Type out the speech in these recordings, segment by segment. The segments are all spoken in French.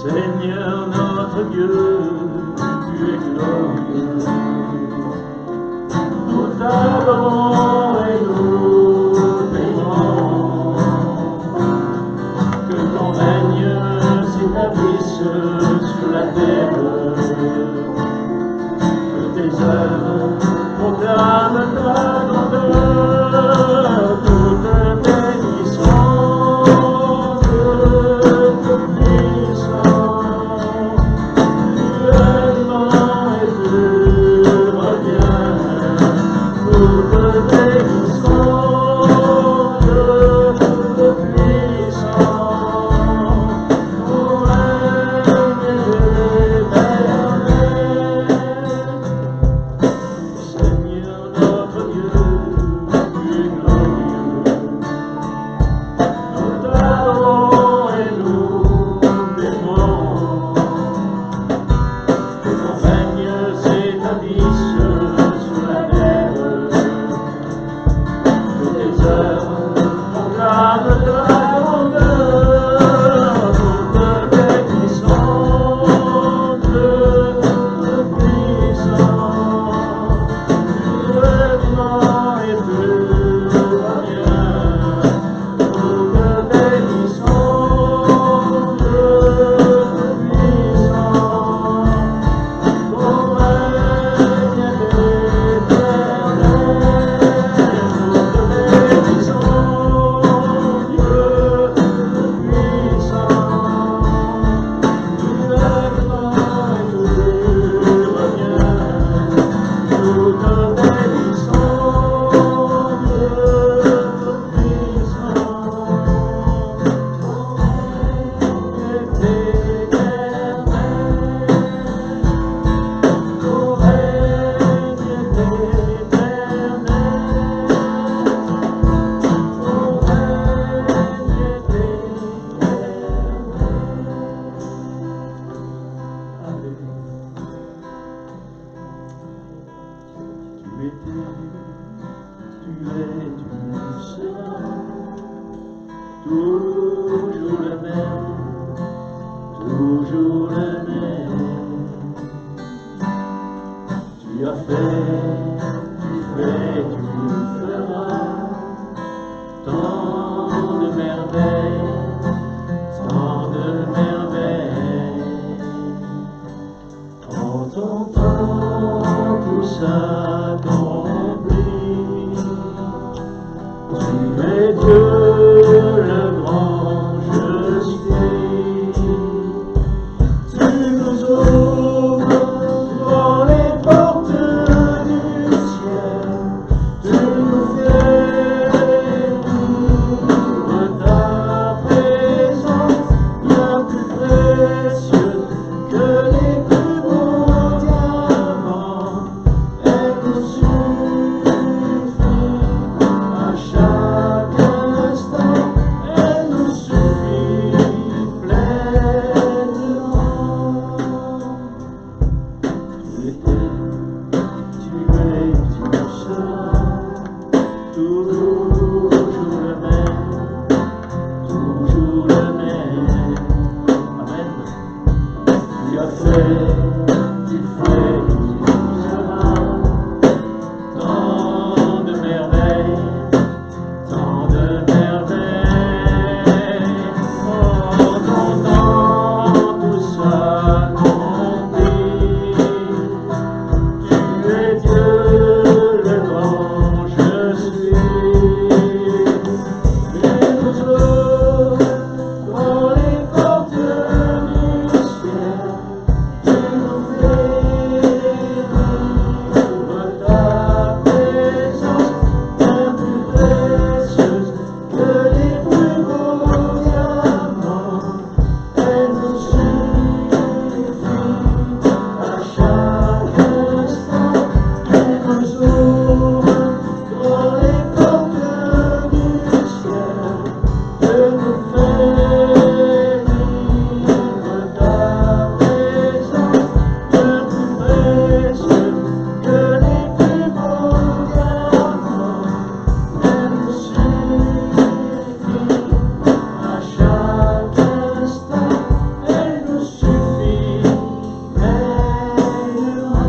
Seigneur notre Dieu, tu es glorieux. Nous t'adorons et nous t'aimons. Que ton règne s'établisse sur la terre. Que tes œuvres proclament ta grandeur. Toute bénissance te puissance. toujours le même, toujours le même. Tu as fait, tu fais, tu feras tant de merveilles, tant de merveilles. En ton temps, tout s'accomplit. Tu es Dieu, le grand, je suis. Tu nous ouvres dans les portes du ciel. Tu nous fais vivre ta présence, bien plus précieuse que les plus beaux diamants. Elle nous suffit à chaque instant, elle nous suffit pleinement. Tu étais, tu es, tu seras toujours le même, toujours le même. Amen. Tu as fait, tu fais, tu seras tant de merveilles, tant de merveilles. En ton temps, tout s'accomplit. Tu es Dieu, le grand, je suis. Tu nous ouvres dans les portes du ciel. Tu nous fais vivre ta présence, bien plus précieuse que les plus beaux diamants. Elle nous suffit à chaque instant. Elle nous ouvre dans les portes du ciel. Elle nous fait vivre ta présence, bien plus précieuse que les plus beaux diamants. Elle nous suffit à chaque instant, elle nous suffit pleinement.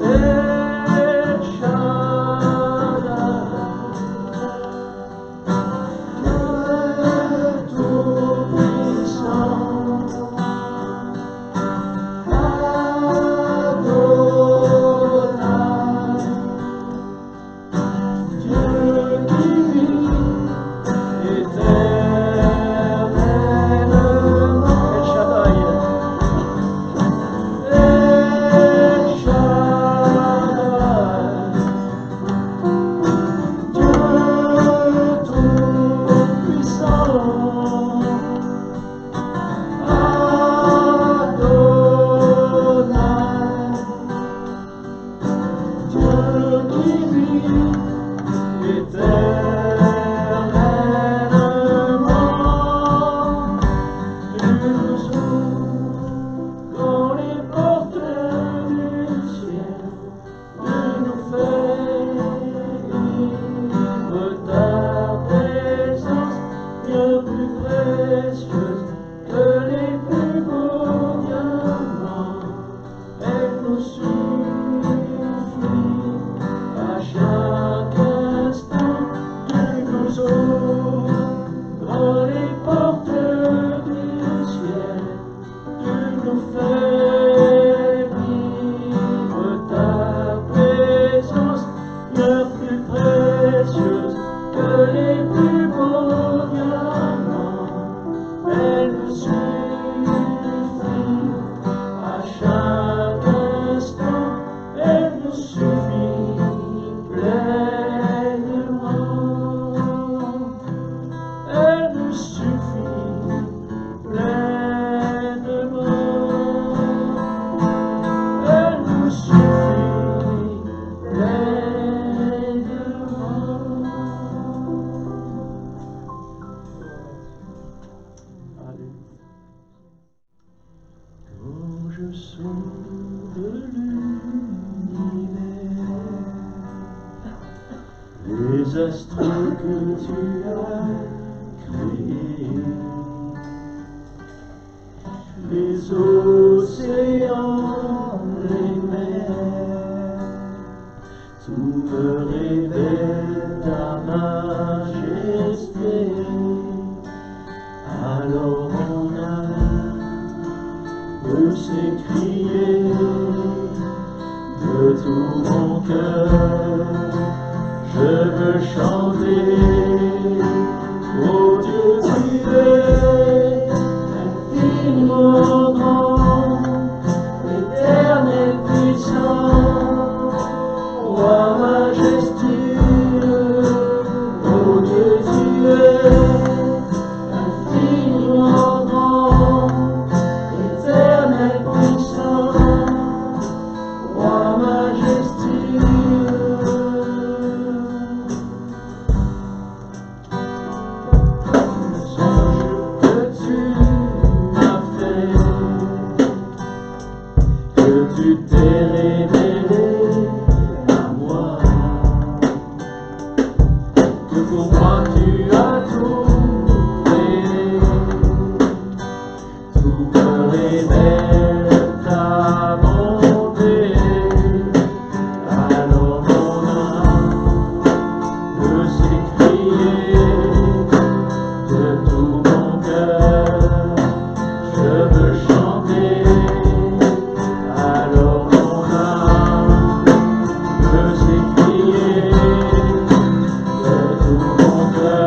El Shaddai, Dieu tout-puissant, Adonai, Dieu qui vit éternellement. El Shaddai, El Shaddai, Dieu tout-puissant, Adonai, Dieu qui vit éternellement. Tu nous ouvres dans les portes du ciel. Tu nous fais vivre ta présence, bien plus précieuse que les plus beaux diamants. Elle nous suffit à chaque instant. les astres que tu as créés, les océans, les mers, tout me révèle ta majesté. Alors mon âme peut s'écrier de tout mon cœur, je veux chanter. Oh Dieu, tu es infiniment grand, éternel puissant, roi majestueux. Oh Dieu, tu es infiniment grand, éternel puissant, roi majestueux. Que tu t'es révélé à moi, que pour moi tu as tout fait, tout me révèle ta bonté. Alors mon âme peut s'écrier de tout mon cœur, je veux chanter. Alors mon âme peut s'écrier de tout mon cœur.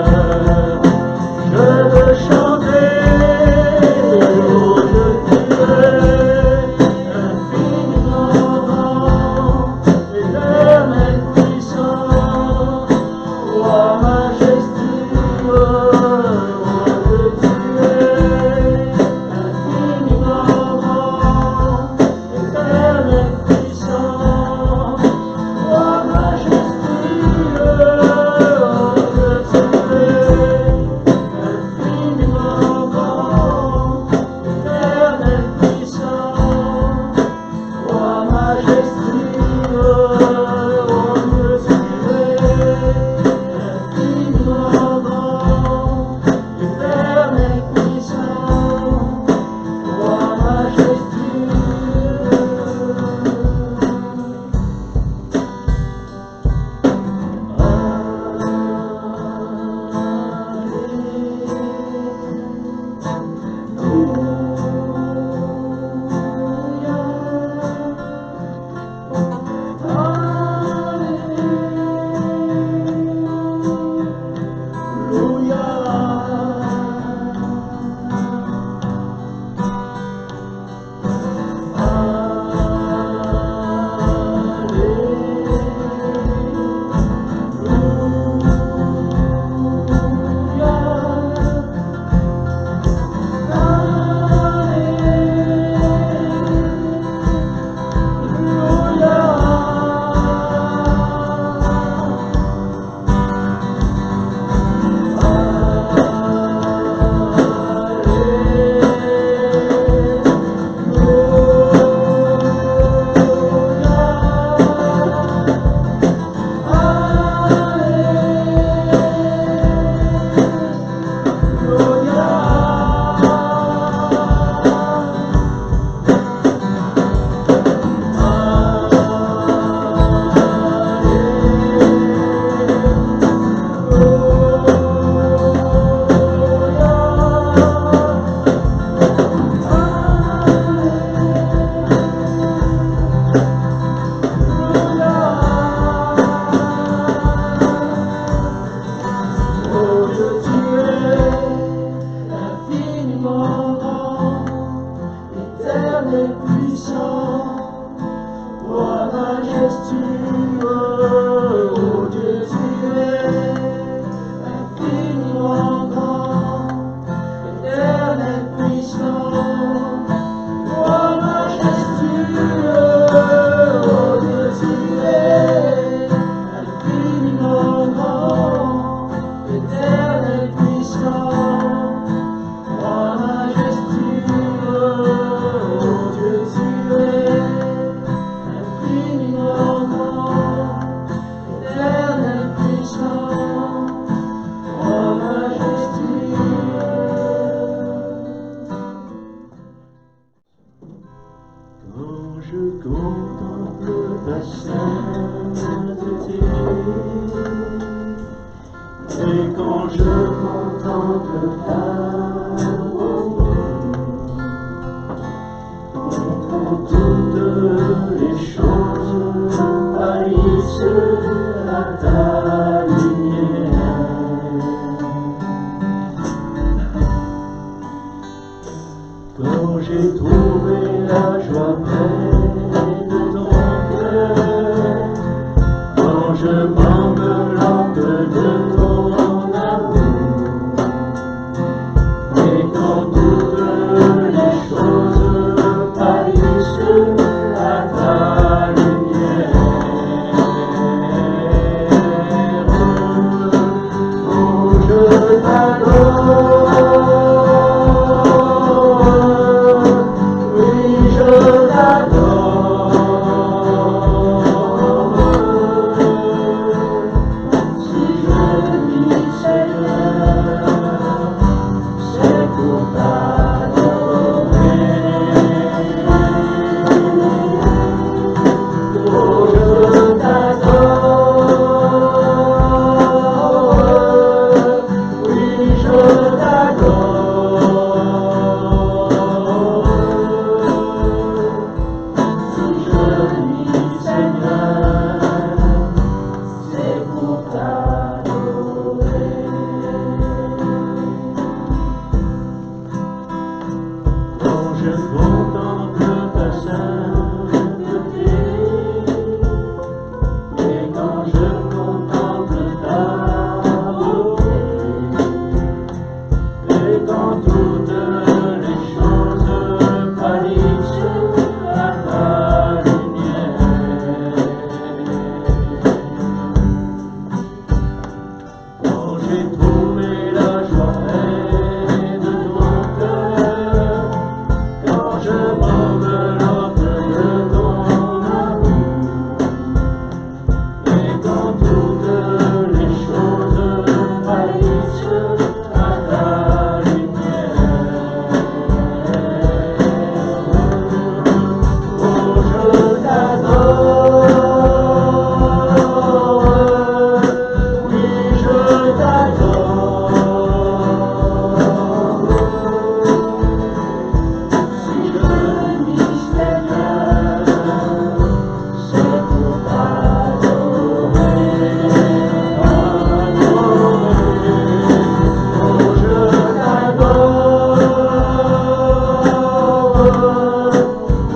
Et quand je contemple ta beauté, quand toutes les choses pâlissent à ta lumière, quand j'ai trouvé la joie près de ton cœur, quand je m'enveloppe de ton amour, et quand toutes les choses pâlissent à ta lumière, oh je t'adore, oui je t'adore. Si je dis Seigneur, c'est pour t'adorer. Oh je t'adore, oui je t'adore. Si je dis Seigneur, c'est pour t'adorer. Quand je contemple ta sainteté, et quand je contemple ta beauté, et quand toutes les choses pâlissent à ta lumière, quand j'ai trouvé la joie près de ton cœur, quand je m'enveloppe de ton amour, et quand toutes les choses pâlissent à ta lumière, oh je t'adore, oui je t'adore. Si je dis Seigneur, c'est pour t'adorer, oh je t'adore,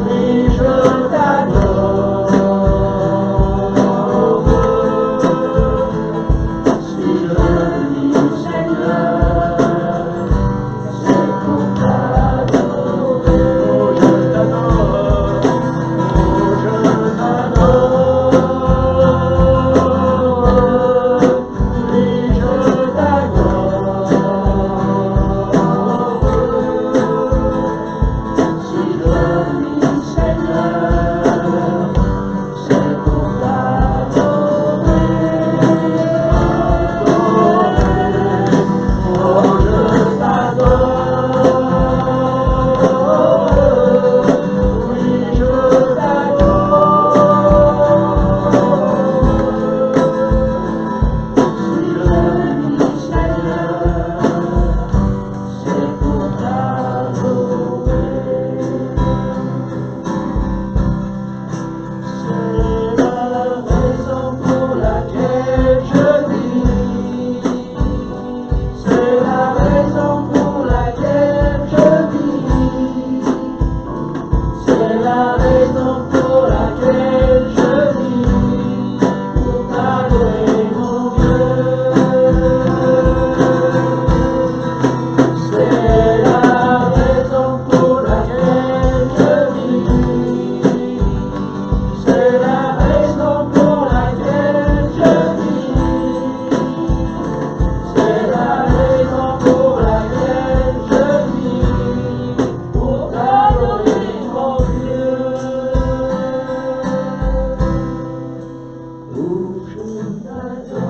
oui je t'adore. Si je dis Seigneur, c'est pour t'adorer. Oh je t'adore, oh je t'adore, oui je t'adore. Si je dis Seigneur, c'est pour t'adorer. Oh je t'adore, oui je t'adore. Si je dis Seigneur, c'est pour t'adorer. C'est la raison pour laquelle je vis. C'est la raison pour laquelle je vis. C'est la raison pour laquelle je vis. Pour t'adorer mon Dieu. C'est la raison pour laquelle je vis. C'est la raison pour laquelle je vis. C'est la raison pour laquelle je vis. Pour t'adorer mon Dieu. Oh je t'adore,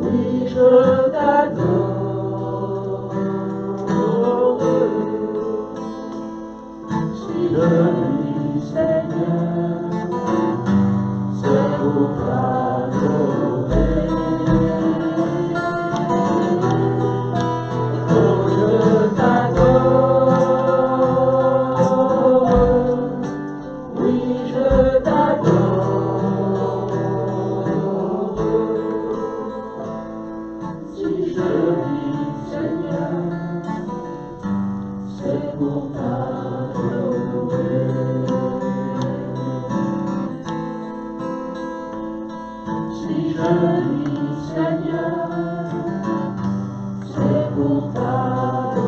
oui je t'adore. Si je dis Seigneur, je t'adore, si je vis Seigneur, c'est pour t'adorer. Si je vis Seigneur, c'est pour t'adorer.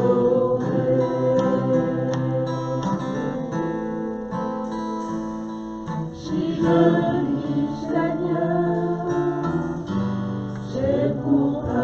Si je vis Seigneur, c'est pour t'adorer.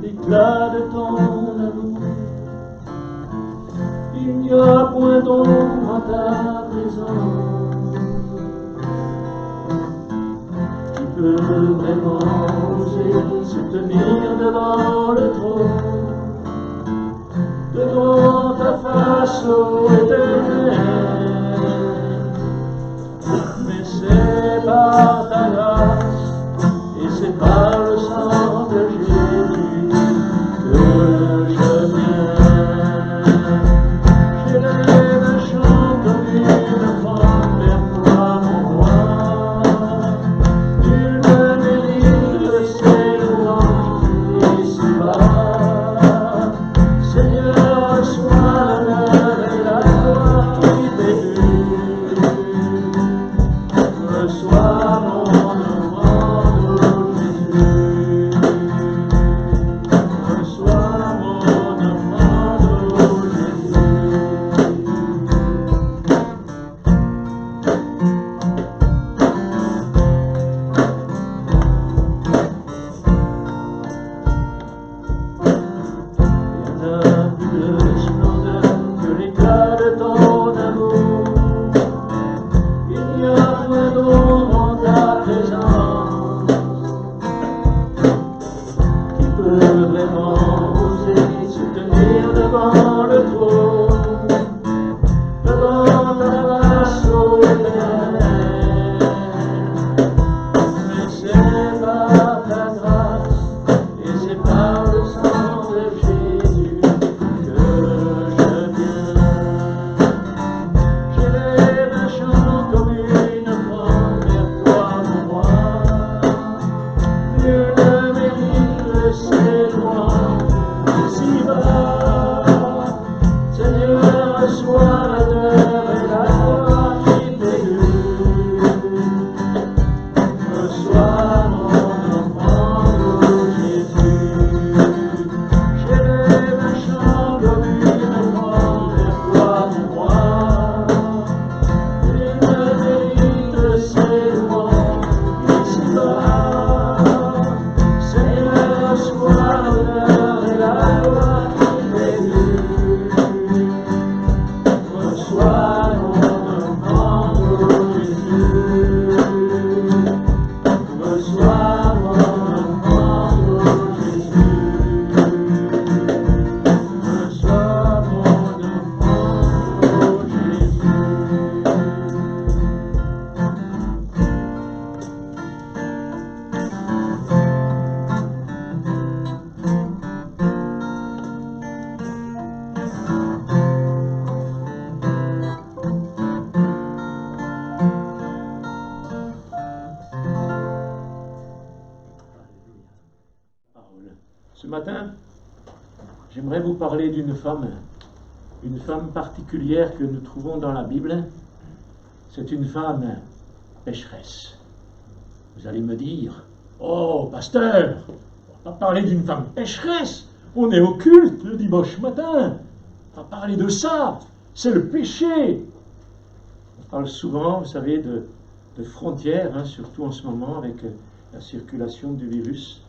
L'éclat de ton amour, il n'y a point d'ombre à ta présence. Qui peut vraiment oser se tenir devant le trône, devant ta face, ô Éternel? Mais c'est par ta grâce et c'est par le sang de Jésus que je viens. J'élève un chant comme une offrande vers toi, mon roi. Nul ne mérite ses louanges ici-bas. Seigneur, reçois l'honneur et la gloire qui t'est due. Reçois mon offrande, ô Jésus. Reçois mon offrande, ô Jésus. Il n'y a plus de splendeur que l'éclat de ton amour. Il n'y a point d'ombre en ta présence. Qui peut vraiment oser se tenir devant le trône, devant ta grâce, ô Éternel? Mais c'est par ta grâce et c'est par le sang de Jésus que je viens. J'élève un chant comme une offrande vers toi, mon roi. Nul ne mérite ses louanges ici-bas. Seigneur, reçois l'honneur et la gloire qui t'est due. Reçois mon offrande, ô Jésus. J'élève un chant comme une offrande vers toi, mon roi. Nul ne mérite ses louanges ici-bas. Seigneur, reçois l'honneur et la gloire qui t'est due. Reçois mon offrande, ô Jésus. Reçois mon offrande, ô Jésus. Reçois mon offrande, ô Jésus. Ce matin, j'aimerais vous parler d'une femme particulière que nous trouvons dans la Bible. C'est une femme pécheresse. Vous allez me dire, oh, pasteur, on va pas parler d'une femme pécheresse. On est au culte le dimanche matin. On va parler de ça. C'est le péché. On parle souvent, vous savez, de frontières, hein, surtout en ce moment avec la circulation du virus.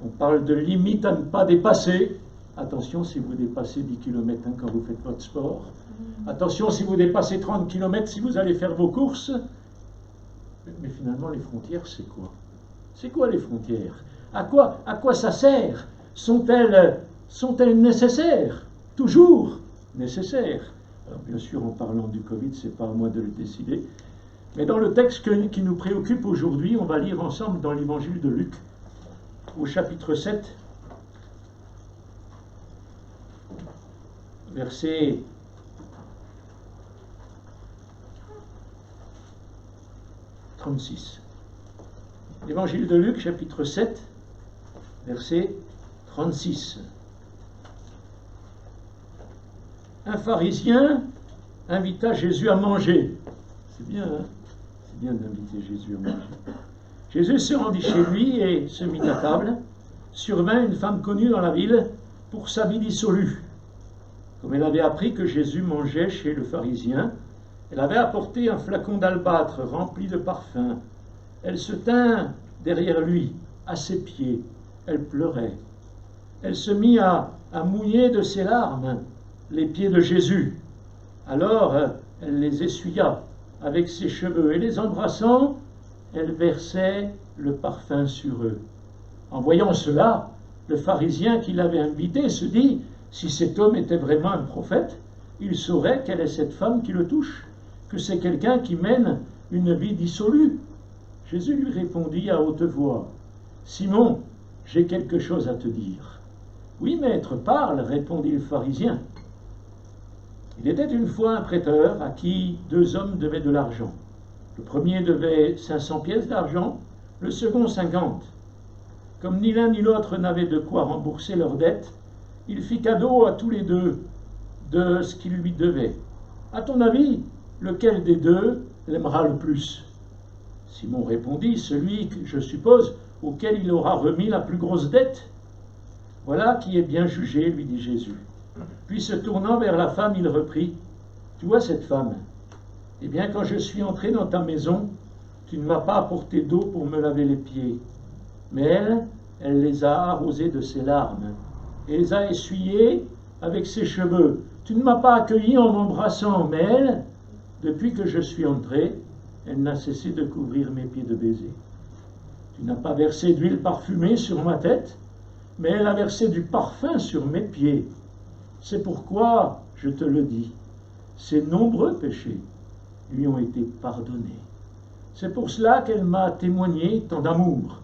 On parle de limites à ne pas dépasser. Attention si vous dépassez 10 km quand vous faites votre sport. Attention si vous dépassez 30 km si vous allez faire vos courses. Mais finalement, les frontières, c'est quoi? C'est quoi les frontières? À quoi ça sert? Sont-elles nécessaires? Toujours nécessaires. Alors bien sûr, en parlant du Covid, ce n'est pas à moi de le décider. Mais dans le texte qui nous préoccupe aujourd'hui, on va lire ensemble dans l'évangile de Luc, au chapitre 7, verset 36. L'évangile de Luc, chapitre 7, verset 36. Un pharisien invita Jésus à manger. C'est bien, hein? C'est bien d'inviter Jésus à manger. Jésus se rendit chez lui et se mit à table. Survint une femme connue dans la ville pour sa vie dissolue. Comme elle avait appris que Jésus mangeait chez le pharisien, elle avait apporté un flacon d'albâtre rempli de parfum. Elle se tint derrière lui, à ses pieds. Elle pleurait. Elle se mit à mouiller de ses larmes les pieds de Jésus. Alors elle les essuya avec ses cheveux et les embrassant, elle versait le parfum sur eux. En voyant cela, le pharisien qui l'avait invité se dit, si cet homme était vraiment un prophète, il saurait quelle est cette femme qui le touche, que c'est quelqu'un qui mène une vie dissolue. Jésus lui répondit à haute voix, Simon, j'ai quelque chose à te dire. Oui, maître, parle, répondit le pharisien. Il était une fois un prêteur à qui 2 hommes devaient de l'argent. Le premier devait 500 pièces d'argent, le second 50. Comme ni l'un ni l'autre n'avaient de quoi rembourser leur dette, il fit cadeau à tous les 2 de ce qu'ils lui devaient. À ton avis, lequel des 2 l'aimera le plus? Simon répondit, celui, je suppose, auquel il aura remis la plus grosse dette. Voilà qui est bien jugé, lui dit Jésus. Puis se tournant vers la femme, il reprit, tu vois cette femme? Eh bien, quand je suis entré dans ta maison, tu ne m'as pas apporté d'eau pour me laver les pieds. Mais elle les a arrosés de ses larmes, et les a essuyés avec ses cheveux. Tu ne m'as pas accueilli en m'embrassant, mais elle, depuis que je suis entré, elle n'a cessé de couvrir mes pieds de baisers. Tu n'as pas versé d'huile parfumée sur ma tête, mais elle a versé du parfum sur mes pieds. C'est pourquoi, je te le dis, ses nombreux péchés lui ont été pardonnés. C'est pour cela qu'elle m'a témoigné tant d'amour.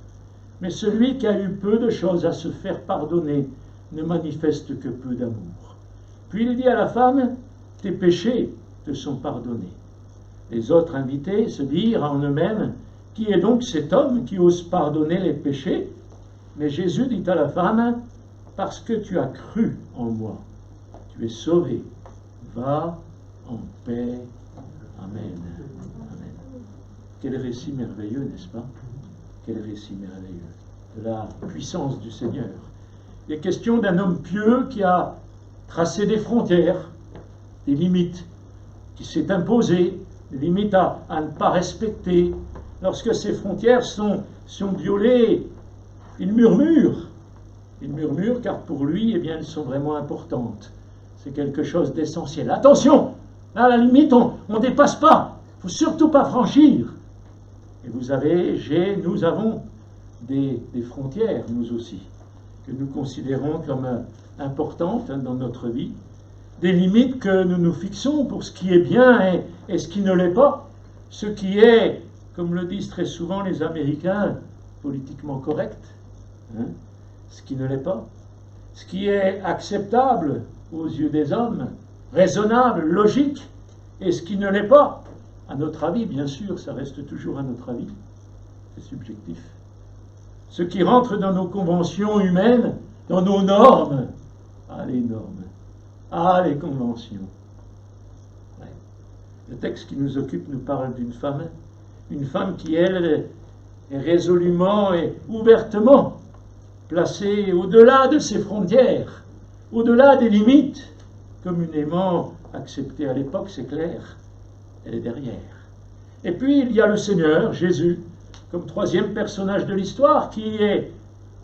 Mais celui qui a eu peu de choses à se faire pardonner ne manifeste que peu d'amour. Puis il dit à la femme, tes péchés te sont pardonnés. Les autres invités se dirent en eux-mêmes, qui est donc cet homme qui ose pardonner les péchés? Mais Jésus dit à la femme, parce que tu as cru en moi, tu es sauvé. Va en paix. Amen. Amen. Quel récit merveilleux, n'est-ce pas? Quel récit merveilleux de la puissance du Seigneur. Il est question d'un homme pieux qui a tracé des frontières, des limites, qui s'est imposé, des limites à ne pas respecter. Lorsque ces frontières sont violées, il murmure car pour lui, eh bien, elles sont vraiment importantes. C'est quelque chose d'essentiel. Attention, là, à la limite, on ne dépasse pas. Il ne faut surtout pas franchir. Et vous avez, nous avons des frontières, nous aussi, que nous considérons comme importantes dans notre vie. Des limites que nous nous fixons pour ce qui est bien et ce qui ne l'est pas. Ce qui est, comme le disent très souvent les Américains, politiquement correct. Ce qui ne l'est pas. Ce qui est acceptable aux yeux des hommes, raisonnable, logique, et ce qui ne l'est pas. À notre avis, bien sûr, ça reste toujours à notre avis. C'est subjectif. Ce qui rentre dans nos conventions humaines, dans nos normes. Ah, les normes. Ah, les conventions. Ouais. Le texte qui nous occupe nous parle d'une femme qui, elle, est résolument et ouvertement placée au-delà de ses frontières, au-delà des limites, communément acceptées à l'époque, c'est clair. Elle est derrière. Et puis, il y a le Seigneur, Jésus, comme 3e personnage de l'histoire, qui est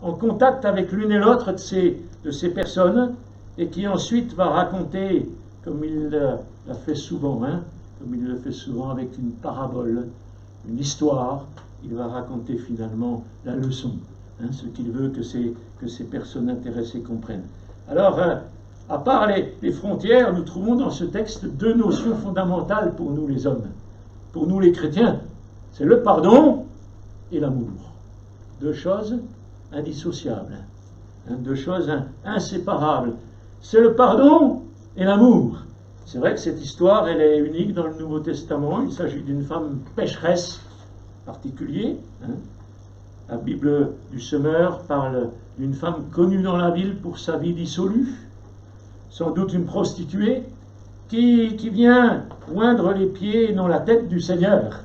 en contact avec l'une et l'autre de ces personnes, et qui ensuite va raconter, comme il l'a fait souvent, comme il le fait souvent avec une parabole, une histoire, il va raconter finalement la leçon. ce qu'il veut que ces personnes intéressées comprennent. Alors, à part les frontières, nous trouvons dans ce texte deux notions fondamentales pour nous les hommes, pour nous les chrétiens. C'est le pardon et l'amour. Deux choses indissociables, deux choses inséparables. C'est le pardon et l'amour. C'est vrai que cette histoire, elle est unique dans le Nouveau Testament. Il s'agit d'une femme pécheresse particulière. La Bible du Semeur parle d'une femme connue dans la ville pour sa vie dissolue, sans doute une prostituée, qui vient oindre les pieds et non la tête du Seigneur,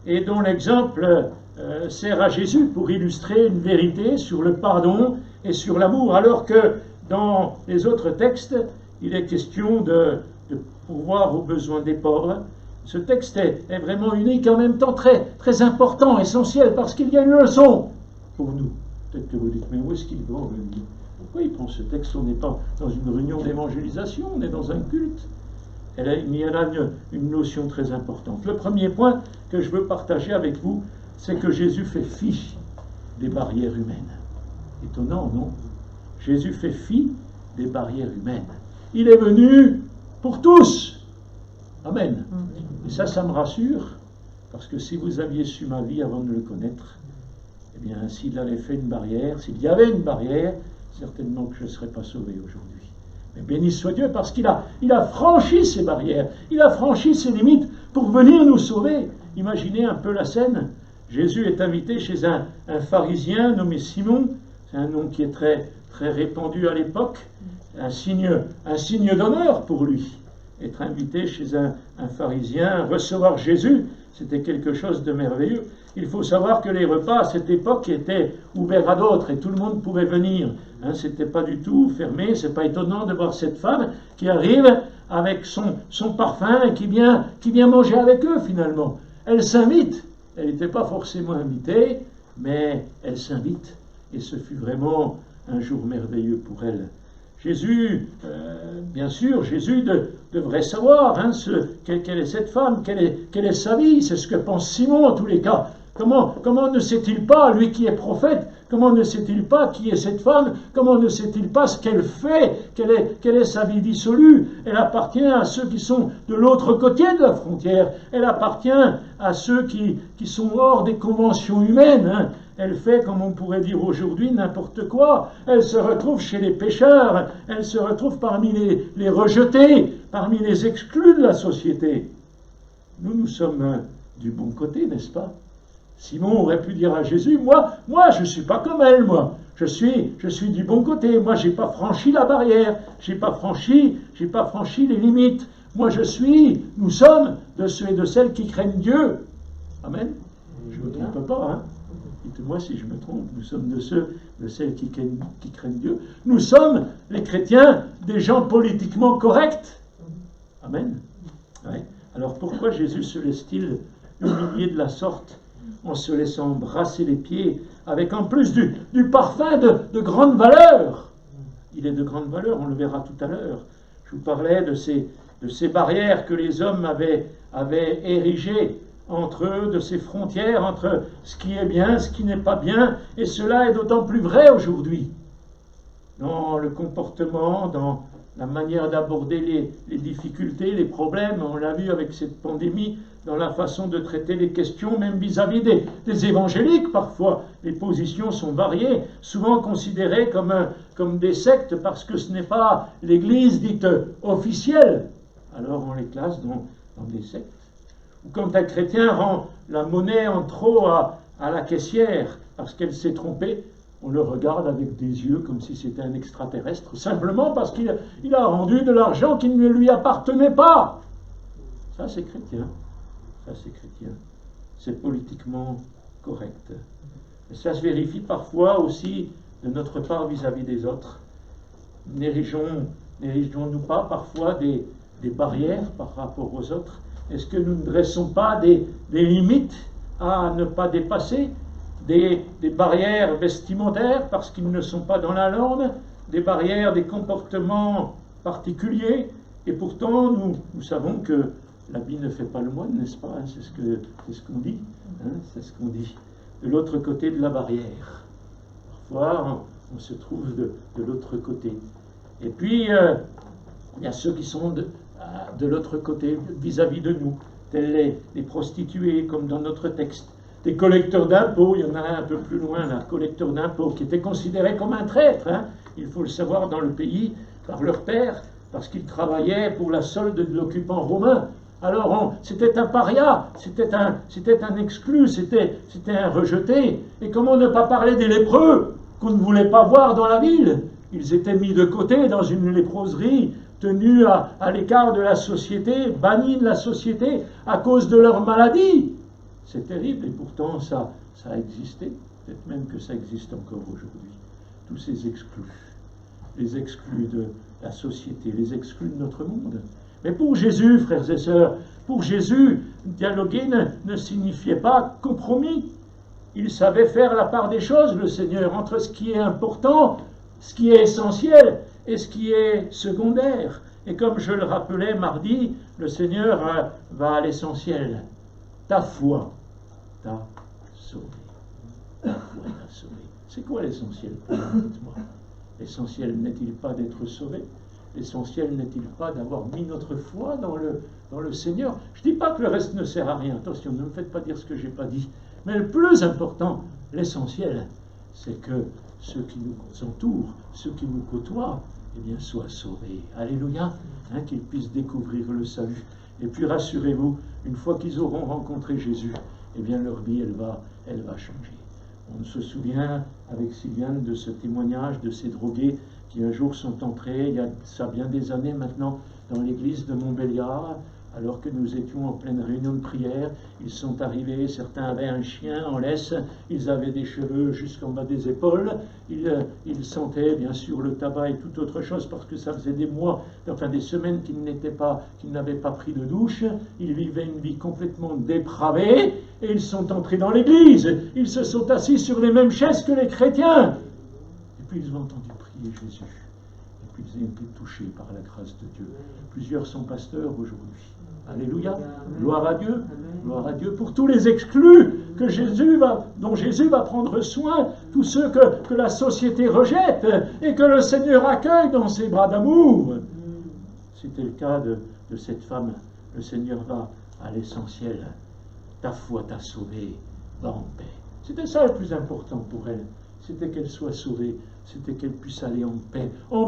et dont l'exemple sert à Jésus pour illustrer une vérité sur le pardon et sur l'amour, alors que dans les autres textes, il est question de pourvoir aux besoins des pauvres. Ce texte est vraiment unique et en même temps très, très important, essentiel, parce qu'il y a une leçon pour nous. Peut-être que vous dites, mais où est-ce qu'il va? Pourquoi il prend ce texte? On n'est pas dans une réunion d'évangélisation, on est dans un culte. Il y en a une notion très importante. Le premier point que je veux partager avec vous, c'est que Jésus fait fi des barrières humaines. Étonnant, non? Jésus fait fi des barrières humaines. Il est venu pour tous. Amen. Et ça me rassure, parce que si vous aviez su ma vie avant de le connaître, eh bien, s'il avait fait une barrière, s'il y avait une barrière, certainement que je ne serais pas sauvé aujourd'hui. Mais béni soit Dieu, parce qu'il a franchi ces barrières, il a franchi ses limites pour venir nous sauver. Imaginez un peu la scène. Jésus est invité chez un pharisien nommé Simon, c'est un nom qui est très, très répandu à l'époque, un signe d'honneur pour lui. Être invité chez un pharisien, recevoir Jésus, c'était quelque chose de merveilleux. Il faut savoir que les repas à cette époque étaient ouverts à d'autres et tout le monde pouvait venir. C'était pas du tout fermé. C'est pas étonnant de voir cette femme qui arrive avec son parfum et qui vient manger avec eux finalement. Elle s'invite. Elle n'était pas forcément invitée, mais elle s'invite. Et ce fut vraiment un jour merveilleux pour elle. Jésus, bien sûr, Jésus devrait savoir quelle est cette femme, quelle est sa vie. C'est ce que pense Simon en tous les cas. Comment ne sait-il pas, lui qui est prophète, comment ne sait-il pas qui est cette femme, comment ne sait-il pas ce qu'elle fait, quelle est sa vie dissolue? Elle appartient à ceux qui sont de l'autre côté de la frontière, elle appartient à ceux qui sont hors des conventions humaines. Elle fait, comme on pourrait dire aujourd'hui, n'importe quoi. Elle se retrouve chez les pécheurs, elle se retrouve parmi les rejetés, parmi les exclus de la société. Nous sommes du bon côté, n'est-ce pas? Simon aurait pu dire à Jésus, moi je ne suis pas comme elle, moi. Je suis du bon côté. Moi, je n'ai pas franchi la barrière. J'ai pas franchi les limites. Nous sommes de ceux et de celles qui craignent Dieu. Amen. Je ne me trompe pas, Dites-moi si je me trompe. Nous sommes de ceux, de celles qui craignent Dieu. Nous sommes, les chrétiens, des gens politiquement corrects. Amen. Ouais. Alors pourquoi Jésus se laisse-t-il humilier de la sorte en se laissant brasser les pieds avec en plus du parfum de grande valeur? Il est de grande valeur, on le verra tout à l'heure. Je vous parlais de ces barrières que les hommes avaient érigées entre eux, de ces frontières entre ce qui est bien, ce qui n'est pas bien, et cela est d'autant plus vrai aujourd'hui. Dans le comportement, dans la manière d'aborder les difficultés, les problèmes, on l'a vu avec cette pandémie, dans la façon de traiter les questions, même vis-à-vis des évangéliques parfois. Les positions sont variées, souvent considérées comme des sectes parce que ce n'est pas l'église dite officielle. Alors on les classe dans des sectes. Ou quand un chrétien rend la monnaie en trop à la caissière parce qu'elle s'est trompée, on le regarde avec des yeux comme si c'était un extraterrestre, simplement parce qu'il a rendu de l'argent qui ne lui appartenait pas. Ça, c'est chrétien. Ça, c'est chrétien. C'est politiquement correct. Et ça se vérifie parfois aussi de notre part vis-à-vis des autres. N'érigeons-nous pas parfois des barrières par rapport aux autres? Est-ce que nous ne dressons pas des limites à ne pas dépasser? Des barrières vestimentaires parce qu'ils ne sont pas dans la norme, des barrières, des comportements particuliers, et pourtant nous savons que l'habit ne fait pas le moine, n'est-ce pas? C'est ce qu'on dit. C'est ce qu'on dit. De l'autre côté de la barrière, parfois on se trouve de l'autre côté. Et puis, il y a ceux qui sont de l'autre côté vis-à-vis de nous, tels les prostituées, comme dans notre texte. Des collecteurs d'impôts, il y en a un peu plus loin, là, collecteurs d'impôts, qui étaient considérés comme un traître, hein, il faut le savoir, dans le pays, par leur père, parce qu'ils travaillaient pour la solde de l'occupant romain. Alors, c'était un paria, c'était un exclu, c'était un rejeté. Et comment ne pas parler des lépreux, qu'on ne voulait pas voir dans la ville? Ils étaient mis de côté dans une léproserie, tenus à l'écart de la société, bannis de la société à cause de leur maladie. C'est terrible, et pourtant ça a existé, peut-être même que ça existe encore aujourd'hui. Tous ces exclus, les exclus de la société, les exclus de notre monde. Mais pour Jésus, frères et sœurs, pour Jésus, dialoguer ne signifiait pas compromis. Il savait faire la part des choses, le Seigneur, entre ce qui est important, ce qui est essentiel et ce qui est secondaire. Et comme je le rappelais mardi, le Seigneur va à l'essentiel. Ta foi t'a sauvé. Ta foi t'a sauvé. C'est quoi l'essentiel pour nous, dites-moi? L'essentiel n'est-il pas d'être sauvé? L'essentiel n'est-il pas d'avoir mis notre foi dans le Seigneur? Je ne dis pas que le reste ne sert à rien. Attention, ne me faites pas dire ce que je n'ai pas dit. Mais le plus important, l'essentiel, c'est que ceux qui nous entourent, ceux qui nous côtoient, eh bien, soient sauvés. Alléluia, hein, qu'ils puissent découvrir le salut. Et puis rassurez-vous, une fois qu'ils auront rencontré Jésus, eh bien leur vie, elle va changer. On se souvient avec Sylviane de ce témoignage de ces drogués qui un jour sont entrés, il y a ça bien des années maintenant, dans l'église de Montbéliard, alors que nous étions en pleine réunion de prière. Ils sont arrivés, certains avaient un chien en laisse, ils avaient des cheveux jusqu'en bas des épaules, ils sentaient bien sûr le tabac et toute autre chose, parce que ça faisait des mois, enfin des semaines qu'ils n'avaient pas pris de douche. Ils vivaient une vie complètement dépravée, et ils sont entrés dans l'église. Ils se sont assis sur les mêmes chaises que les chrétiens. Et puis ils ont entendu prier Jésus. Et puis ils ont été touchés par la grâce de Dieu. Plusieurs sont pasteurs aujourd'hui. Alléluia, gloire à Dieu, gloire à Dieu pour tous les exclus dont Jésus va prendre soin, tous ceux que la société rejette et que le Seigneur accueille dans ses bras d'amour. C'était le cas de cette femme. Le Seigneur va à l'essentiel. Ta foi t'a sauvé, va en paix. C'était ça le plus important pour elle. C'était qu'elle soit sauvée, c'était qu'elle puisse aller en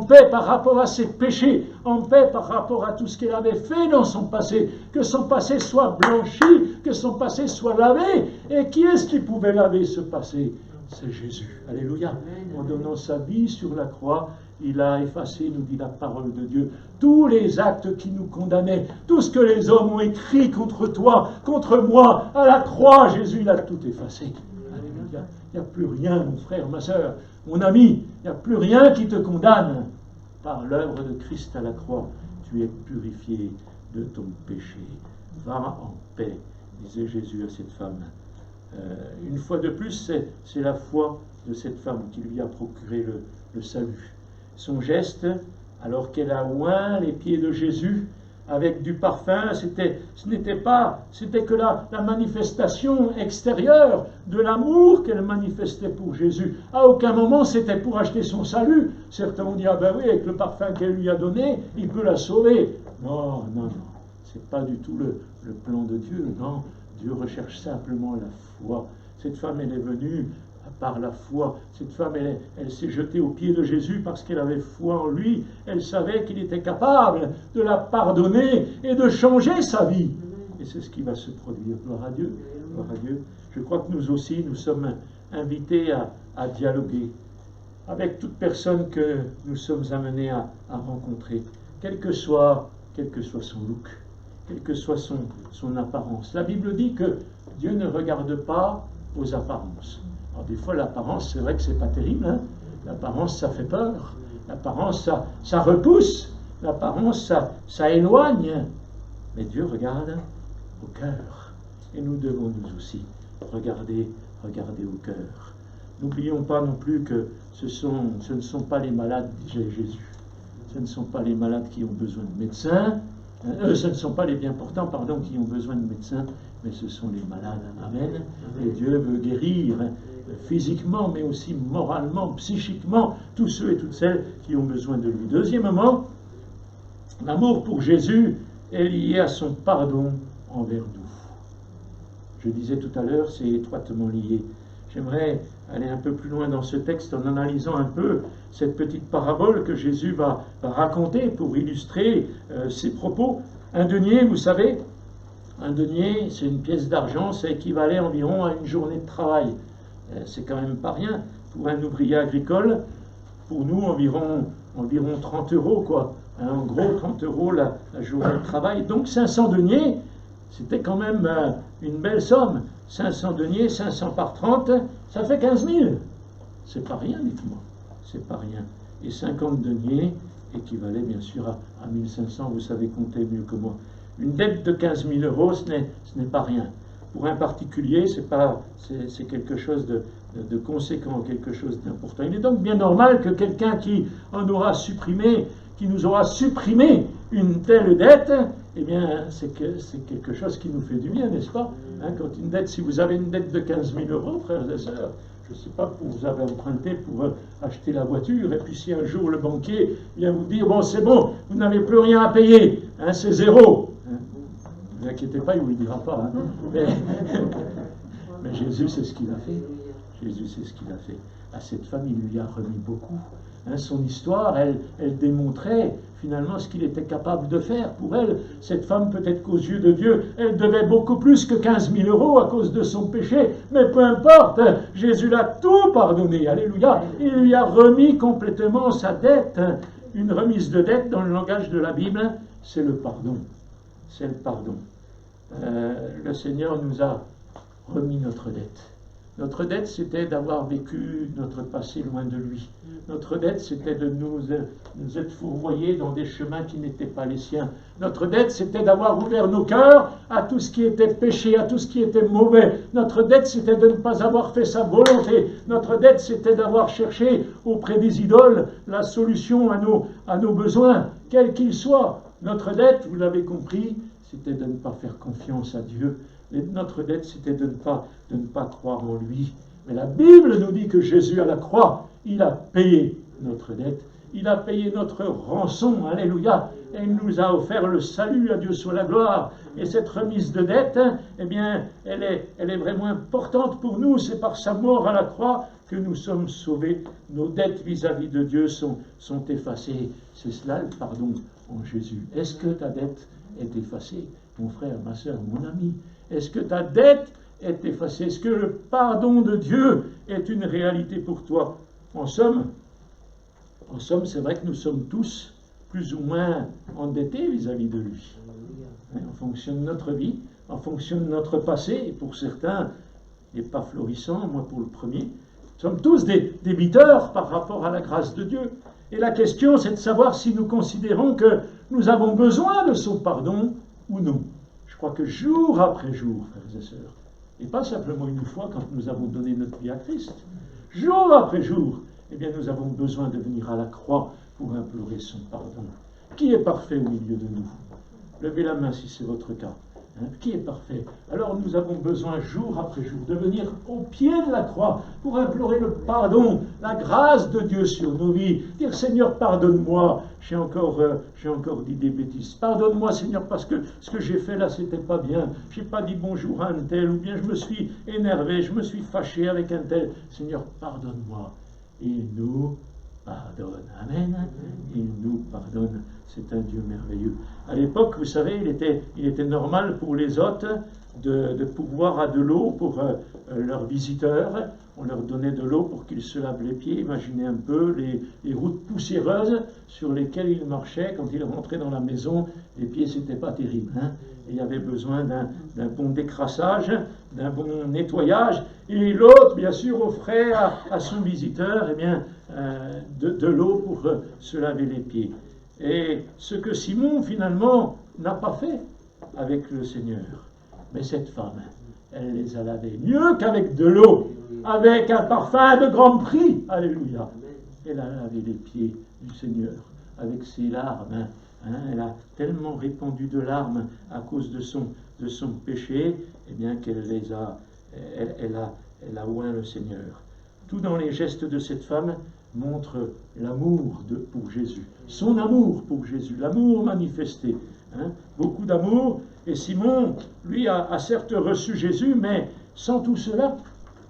paix par rapport à ses péchés, en paix par rapport à tout ce qu'elle avait fait dans son passé, que son passé soit blanchi, que son passé soit lavé. Et qui est-ce qui pouvait laver ce passé? C'est Jésus. Alléluia. En donnant sa vie sur la croix, il a effacé, nous dit la parole de Dieu, tous les actes qui nous condamnaient, tout ce que les hommes ont écrit contre toi, contre moi, à la croix, Jésus, il a tout effacé. Alléluia. Il n'y a plus rien, mon frère, ma soeur, mon ami, il n'y a plus rien qui te condamne. Par l'œuvre de Christ à la croix, tu es purifié de ton péché. Va en paix, disait Jésus à cette femme. Une fois de plus, c'est la foi de cette femme qui lui a procuré le salut. Son geste, alors qu'elle a oint les pieds de Jésus avec du parfum, c'était que la manifestation extérieure de l'amour qu'elle manifestait pour Jésus. À aucun moment c'était pour acheter son salut. Certains ont dit, ah ben oui, avec le parfum qu'elle lui a donné, il peut la sauver. Non, non, non, c'est pas du tout le plan de Dieu, non. Dieu recherche simplement la foi. Cette femme, elle est venue par la foi. Cette femme, elle s'est jetée aux pieds de Jésus parce qu'elle avait foi en lui. Elle savait qu'il était capable de la pardonner et de changer sa vie. Et c'est ce qui va se produire. Gloire à Dieu. Gloire à Dieu. Je crois que nous aussi, nous sommes invités à dialoguer avec toute personne que nous sommes amenés à rencontrer, quel que soit son look, quelle que soit son apparence. La Bible dit que Dieu ne regarde pas aux apparences. Alors des fois, l'apparence, c'est vrai que c'est pas terrible, hein. L'apparence, ça fait peur. L'apparence, ça repousse. L'apparence, ça éloigne. Mais Dieu regarde au cœur. Et nous devons nous aussi regarder au cœur. N'oublions pas non plus que ce ne sont pas les malades, disait Jésus. Ce ne sont pas les malades qui ont besoin de médecins. Ce ne sont pas les bien portants, qui ont besoin de médecins, mais ce sont les malades. Amen. Et Dieu veut guérir physiquement, mais aussi moralement, psychiquement, tous ceux et toutes celles qui ont besoin de lui. Deuxièmement, l'amour pour Jésus est lié à son pardon envers nous. Je disais tout à l'heure, c'est étroitement lié. J'aimerais aller un peu plus loin dans ce texte en analysant un peu cette petite parabole que Jésus va raconter pour illustrer ses propos. Un denier, vous savez, un denier, c'est une pièce d'argent, ça équivalait environ à une journée de travail. C'est quand même pas rien. Pour un ouvrier agricole, pour nous, environ 30 €, quoi. En gros, 30 € la journée de travail. Donc 500 deniers, c'était quand même une belle somme. 500 deniers, 500 par 30, ça fait 15 000. C'est pas rien, dites-moi. C'est pas rien. Et 50 deniers équivalait bien sûr à 1500, vous savez compter mieux que moi. Une dette de 15 000 €, ce n'est pas rien. Pour un particulier, c'est quelque chose de conséquent, quelque chose d'important. Il est donc bien normal que quelqu'un qui nous aura supprimé une telle dette, eh bien, c'est quelque chose qui nous fait du bien, n'est-ce pas? Quand une dette, si vous avez une dette de 15 000 €, frères et sœurs, je ne sais pas, vous avez emprunté pour acheter la voiture, et puis si un jour le banquier vient vous dire, bon, c'est bon, vous n'avez plus rien à payer, c'est zéro. Ne vous inquiétez pas, il ne vous le dira pas. Mais Jésus, c'est ce qu'il a fait. Jésus, c'est ce qu'il a fait. À cette femme, il lui a remis beaucoup. Son histoire, elle démontrait finalement ce qu'il était capable de faire pour elle. Cette femme, peut-être qu'aux yeux de Dieu, elle devait beaucoup plus que 15 000 € à cause de son péché. Mais peu importe, Jésus l'a tout pardonné. Alléluia. Il lui a remis complètement sa dette. Une remise de dette, dans le langage de la Bible, c'est le pardon. C'est le pardon. Le Seigneur nous a remis notre dette. Notre dette, c'était d'avoir vécu notre passé loin de lui. Notre dette, c'était de nous être fourvoyés dans des chemins qui n'étaient pas les siens. Notre dette, c'était d'avoir ouvert nos cœurs à tout ce qui était péché, à tout ce qui était mauvais. Notre dette, c'était de ne pas avoir fait sa volonté. Notre dette, c'était d'avoir cherché auprès des idoles la solution à nos besoins, quels qu'ils soient. Notre dette, vous l'avez compris, c'était de ne pas faire confiance à Dieu. Notre dette, c'était de ne pas croire en lui. Mais la Bible nous dit que Jésus à la croix, il a payé notre dette. Il a payé notre rançon, alléluia. Et il nous a offert le salut, à Dieu soit la gloire. Et cette remise de dette, eh bien, elle est vraiment importante pour nous. C'est par sa mort à la croix que nous sommes sauvés. Nos dettes vis-à-vis de Dieu sont effacées. C'est cela le pardon en Jésus. Est-ce que ta dette est effacée, mon frère, ma soeur, mon ami? Est-ce que ta dette est effacée? Est-ce que le pardon de Dieu est une réalité pour toi? En somme, c'est vrai que nous sommes tous plus ou moins endettés vis-à-vis de lui. En fonction de notre vie, en fonction de notre passé, et pour certains, il n'est pas florissant, moi pour le premier, nous sommes tous des débiteurs par rapport à la grâce de Dieu. Et la question, c'est de savoir si nous considérons que nous avons besoin de son pardon ou non. Je crois que jour après jour, frères et sœurs, et pas simplement une fois quand nous avons donné notre vie à Christ, jour après jour, eh bien nous avons besoin de venir à la croix pour implorer son pardon. Qui est parfait au milieu de nous? Levez la main si c'est votre cas. Qui est parfait? Alors nous avons besoin jour après jour de venir au pied de la croix pour implorer le pardon, la grâce de Dieu sur nos vies. Dire Seigneur, pardonne-moi, j'ai encore dit des bêtises. Pardonne-moi Seigneur parce que ce que j'ai fait là c'était pas bien. J'ai pas dit bonjour à un tel, ou bien je me suis énervé, je me suis fâché avec un tel. Seigneur, pardonne-moi. Et il nous pardonne. Amen. Il nous pardonne. C'est un Dieu merveilleux. À l'époque, vous savez, il était normal pour les hôtes de pourvoir à de l'eau pour leurs visiteurs. On leur donnait de l'eau pour qu'ils se lavent les pieds. Imaginez un peu les routes poussiéreuses sur lesquelles ils marchaient. Quand ils rentraient dans la maison, les pieds, c'était pas terrible. Et il y avait besoin d'un bon décrassage, d'un bon nettoyage. Et l'hôte, bien sûr, offrait à son visiteur eh bien, de l'eau pour se laver les pieds. Et ce que Simon, finalement, n'a pas fait avec le Seigneur. Mais cette femme, elle les a lavés mieux qu'avec de l'eau, avec un parfum de grand prix. Alléluia. Elle a lavé les pieds du Seigneur avec ses larmes. Elle a tellement répandu de larmes à cause de son péché, eh bien qu'elle elle a oint le Seigneur. Tout dans les gestes de cette femme montre l'amour pour Jésus, son amour pour Jésus, l'amour manifesté. Beaucoup d'amour. Et Simon, lui, a certes reçu Jésus, mais sans tout cela,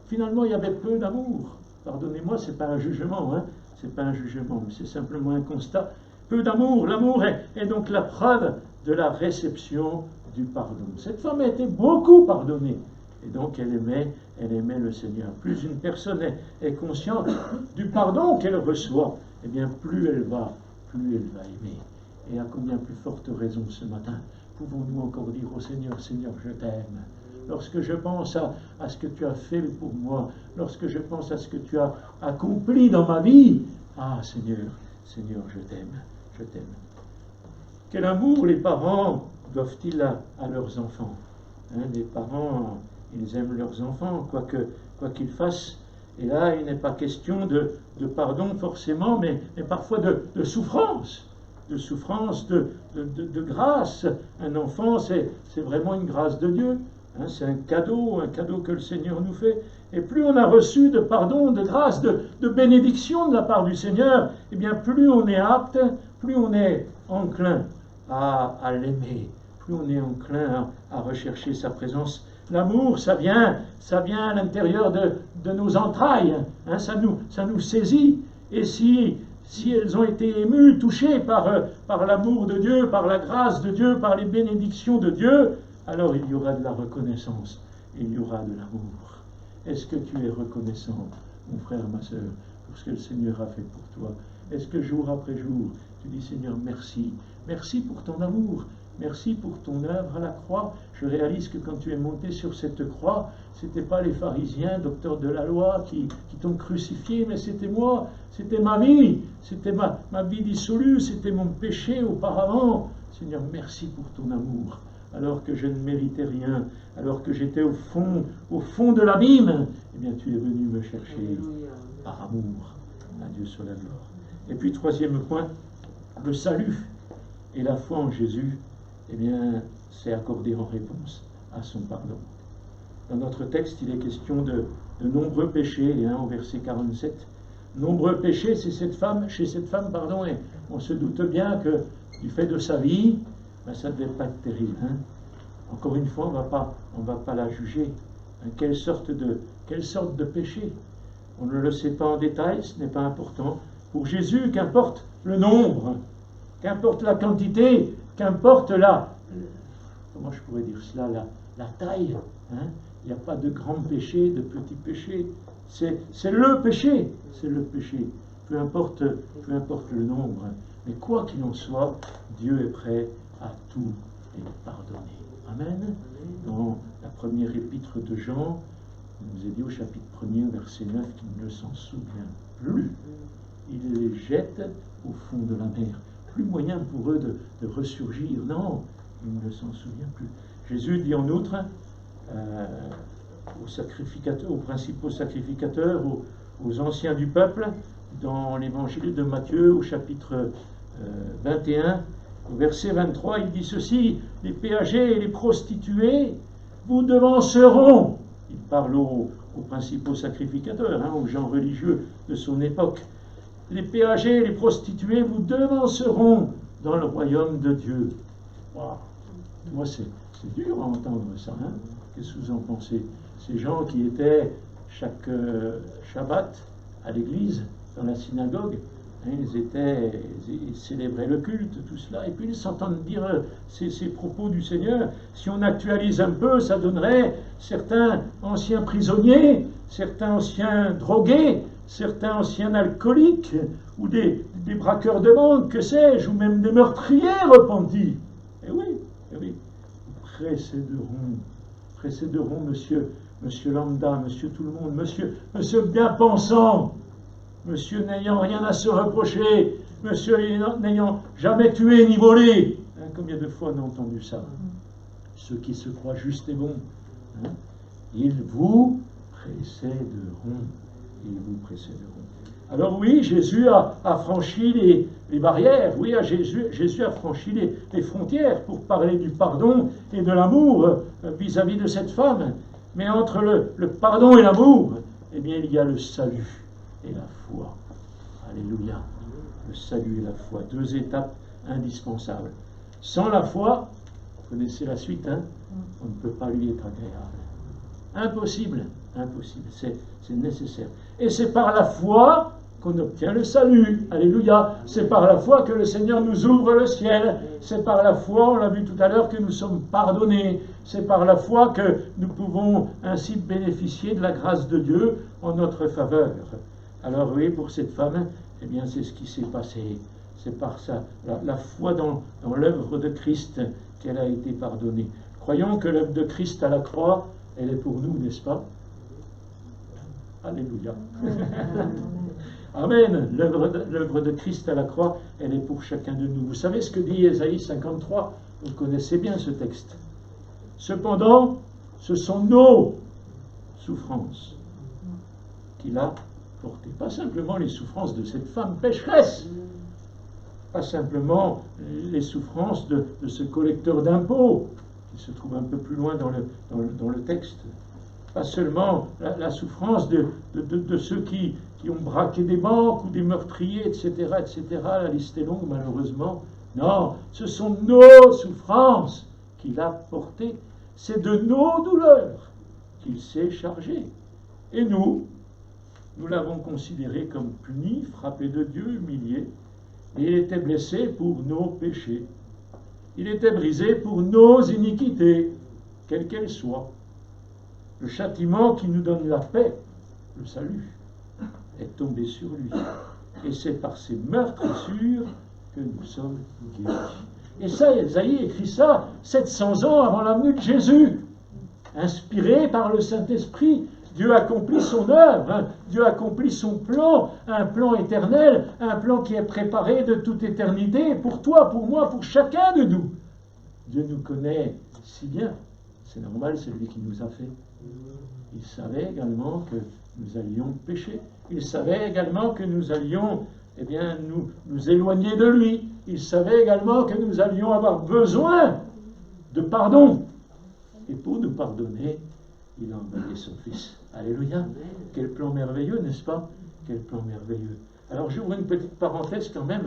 finalement, il y avait peu d'amour. Pardonnez-moi, ce n'est pas un jugement, c'est pas un jugement, mais c'est simplement un constat. Peu d'amour. L'amour est donc la preuve de la réception du pardon. Cette femme a été beaucoup pardonnée. Et donc elle aimait le Seigneur. Plus une personne est consciente du pardon qu'elle reçoit, eh bien plus elle va aimer. Et à combien plus forte raison ce matin pouvons-nous encore dire au Seigneur, Seigneur, je t'aime. Lorsque je pense à ce que tu as fait pour moi, lorsque je pense à ce que tu as accompli dans ma vie, ah Seigneur, Seigneur, je t'aime. Quel amour les parents doivent-ils à leurs enfants? Les parents, ils aiment leurs enfants, quoi qu'ils fassent. Et là, il n'est pas question de pardon forcément, mais parfois de souffrance. De souffrance, de grâce. Un enfant, c'est vraiment une grâce de Dieu. C'est un cadeau que le Seigneur nous fait. Et plus on a reçu de pardon, de grâce, de bénédiction de la part du Seigneur, eh bien plus on est apte, plus on est enclin à l'aimer, plus on est enclin à rechercher sa présence. L'amour, ça vient à l'intérieur de nos entrailles, ça nous saisit. Et si elles ont été émues, touchées par l'amour de Dieu, par la grâce de Dieu, par les bénédictions de Dieu, alors il y aura de la reconnaissance, il y aura de l'amour. Est-ce que tu es reconnaissant, mon frère, ma sœur, pour ce que le Seigneur a fait pour toi? Est-ce que jour après jour, tu dis Seigneur, merci, merci pour ton amour, merci pour ton œuvre à la croix. Je réalise que quand tu es monté sur cette croix, ce n'était pas les pharisiens, docteurs de la loi, qui t'ont crucifié, mais c'était moi, c'était ma vie, c'était ma vie dissolue, c'était mon péché auparavant. Seigneur, merci pour ton amour. Alors que je ne méritais rien, alors que j'étais au fond de l'abîme, eh bien tu es venu me chercher par amour. À Dieu soit la gloire. Et puis troisième point, le salut et la foi en Jésus, eh bien c'est accordé en réponse à son pardon. Dans notre texte, il est question de nombreux péchés, au verset 47. Nombreux péchés, chez cette femme, et on se doute bien que du fait de sa vie, ça ne devait pas être terrible. Encore une fois, on ne va pas la juger. Quelle sorte de péché? On ne le sait pas en détail, ce n'est pas important. Pour Jésus, qu'importe le nombre, qu'importe la quantité, qu'importe comment je pourrais dire cela, la taille. Il n'y a pas de grands péchés, de petits péchés. C'est le péché, c'est le péché. Peu importe le nombre. Mais quoi qu'il en soit, Dieu est prêt à tout les pardonner. Amen. Dans la première épître de Jean, il nous est dit au chapitre 1er, verset 9, qu'il ne s'en souvient plus. Il les jette au fond de la mer. Plus moyen pour eux de ressurgir. Non, il ne s'en souvient plus. Jésus dit en outre aux principaux sacrificateurs, aux anciens du peuple, dans l'évangile de Matthieu, au chapitre 21, au verset 23, il dit ceci: les péagers et les prostituées vous devanceront. Il parle aux principaux sacrificateurs, aux gens religieux de son époque. Les péagers et les prostituées vous devanceront dans le royaume de Dieu. Wow. Moi, c'est dur à entendre ça. Qu'est-ce que vous en pensez? Ces gens qui étaient chaque Shabbat à l'église, dans la synagogue, ils célébraient le culte, tout cela, et puis ils s'entendent dire ces propos du Seigneur. Si on actualise un peu, ça donnerait certains anciens prisonniers, certains anciens drogués, certains anciens alcooliques, ou des braqueurs de banque, que sais-je, ou même des meurtriers repentis. Eh oui, précéderont monsieur lambda, monsieur tout le monde, monsieur bien pensant, monsieur n'ayant rien à se reprocher, monsieur n'ayant jamais tué ni volé. Combien de fois on a entendu ça? Ceux qui se croient justes et bons, ils vous précéderont. Ils vous précéderont. Alors oui, Jésus a franchi les barrières, oui, Jésus a franchi les frontières pour parler du pardon et de l'amour vis-à-vis de cette femme. Mais entre le pardon et l'amour, eh bien, il y a le salut et la foi. Alléluia. Le salut et la foi. 2 étapes indispensables. Sans la foi, vous connaissez la suite, hein, on ne peut pas lui être agréable. Impossible, impossible, c'est nécessaire. Et c'est par la foi qu'on obtient le salut. Alléluia. C'est par la foi que le Seigneur nous ouvre le ciel. C'est par la foi, on l'a vu tout à l'heure, que nous sommes pardonnés. C'est par la foi que nous pouvons ainsi bénéficier de la grâce de Dieu en notre faveur. Alors oui, pour cette femme, eh bien c'est ce qui s'est passé. C'est par ça, la foi dans l'œuvre de Christ qu'elle a été pardonnée. Croyons que l'œuvre de Christ à la croix, elle est pour nous, n'est-ce pas? Alléluia. Amen. L'œuvre de Christ à la croix, elle est pour chacun de nous. Vous savez ce que dit Ésaïe 53? Vous connaissez bien ce texte. Cependant, ce sont nos souffrances qu'il a portées. Pas simplement les souffrances de cette femme pécheresse. Pas simplement les souffrances de ce collecteur d'impôts, qui se trouve un peu plus loin dans le texte. Pas seulement la souffrance de ceux qui ont braqué des banques ou des meurtriers, etc., etc. La liste est longue, malheureusement. Non, ce sont nos souffrances qu'il a portées. C'est de nos douleurs qu'il s'est chargé. Et nous l'avons considéré comme puni, frappé de Dieu, humilié. Et il était blessé pour nos péchés. Il était brisé pour nos iniquités, quelles qu'elles soient. Le châtiment qui nous donne la paix, le salut, est tombé sur lui. Et c'est par ses meurtrissures que nous sommes guéris. Et ça, Ésaïe écrit ça 700 ans avant la venue de Jésus. Inspiré par le Saint-Esprit, Dieu accomplit son œuvre, hein. Dieu accomplit son plan, un plan éternel, un plan qui est préparé de toute éternité pour toi, pour moi, pour chacun de nous. Dieu nous connaît si bien, c'est normal, c'est lui qui nous a fait. Il savait également que nous allions pécher. Il savait également que nous allions nous éloigner de lui. Il savait également que nous allions avoir besoin de pardon. Et pour nous pardonner, il a envoyé son Fils. Alléluia. Quel plan merveilleux, n'est-ce pas? Quel plan merveilleux. Alors j'ouvre une petite parenthèse quand même.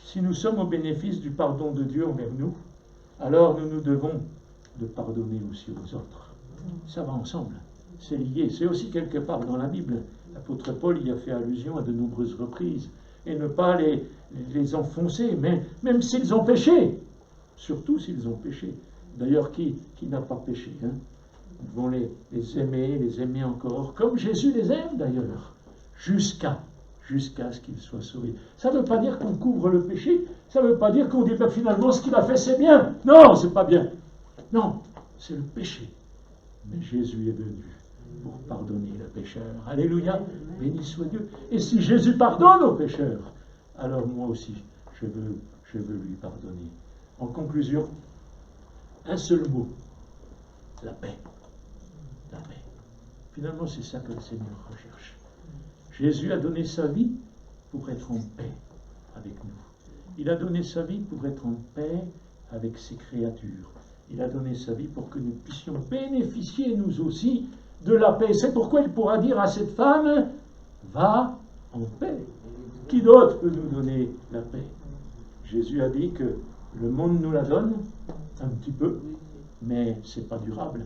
Si nous sommes au bénéfice du pardon de Dieu envers nous, alors nous devons de pardonner aussi aux autres. Ça va ensemble. C'est lié. C'est aussi quelque part dans la Bible. L'apôtre Paul y a fait allusion à de nombreuses reprises. Et ne pas les enfoncer, mais même s'ils ont péché. Surtout s'ils ont péché. D'ailleurs, qui n'a pas péché, hein? Nous devons les aimer encore, comme Jésus les aime d'ailleurs, jusqu'à ce qu'ils soient sauvés. Ça ne veut pas dire qu'on couvre le péché, ça ne veut pas dire qu'on dit ben, finalement ce qu'il a fait c'est bien. Non, c'est pas bien. Non, c'est le péché. Mais Jésus est venu pour pardonner le pécheur. Alléluia, béni soit Dieu. Et si Jésus pardonne aux pécheurs, alors moi aussi, je veux lui pardonner. En conclusion, un seul mot, la paix. La paix. Finalement, c'est ça que le Seigneur recherche. Jésus a donné sa vie pour être en paix avec nous. Il a donné sa vie pour être en paix avec ses créatures. Il a donné sa vie pour que nous puissions bénéficier, nous aussi, de la paix. C'est pourquoi il pourra dire à cette femme, va en paix. Qui d'autre peut nous donner la paix? Jésus a dit que le monde nous la donne, un petit peu, mais ce n'est pas durable.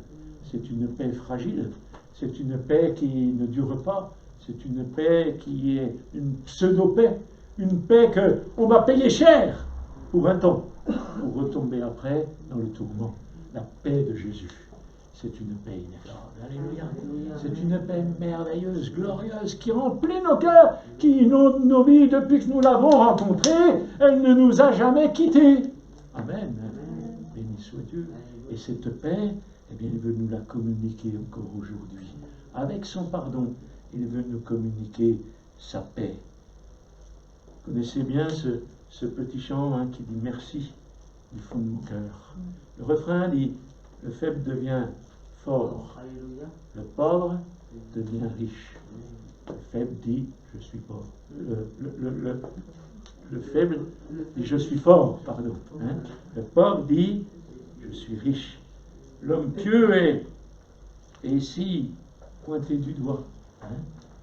C'est une paix fragile. C'est une paix qui ne dure pas. C'est une paix qui est une pseudo-paix. Une paix qu'on va payer cher pour un temps, pour retomber après dans le tourment. La paix de Jésus. C'est une paix ineffable. Alléluia. C'est une paix merveilleuse, glorieuse, qui remplit nos cœurs, qui inonde nos vies depuis que nous l'avons rencontrée. Elle ne nous a jamais quittés. Amen. Béni soit Dieu. Et cette paix, eh bien, il veut nous la communiquer encore aujourd'hui. Avec son pardon, il veut nous communiquer sa paix. Vous connaissez bien ce petit chant hein, qui dit merci du fond de mon cœur. Le refrain dit le faible devient fort, le pauvre devient riche. Le faible dit je suis pauvre. Le faible dit je suis fort, pardon. Hein. Le pauvre dit je suis riche. L'homme pieux est est ici pointée du doigt. Hein,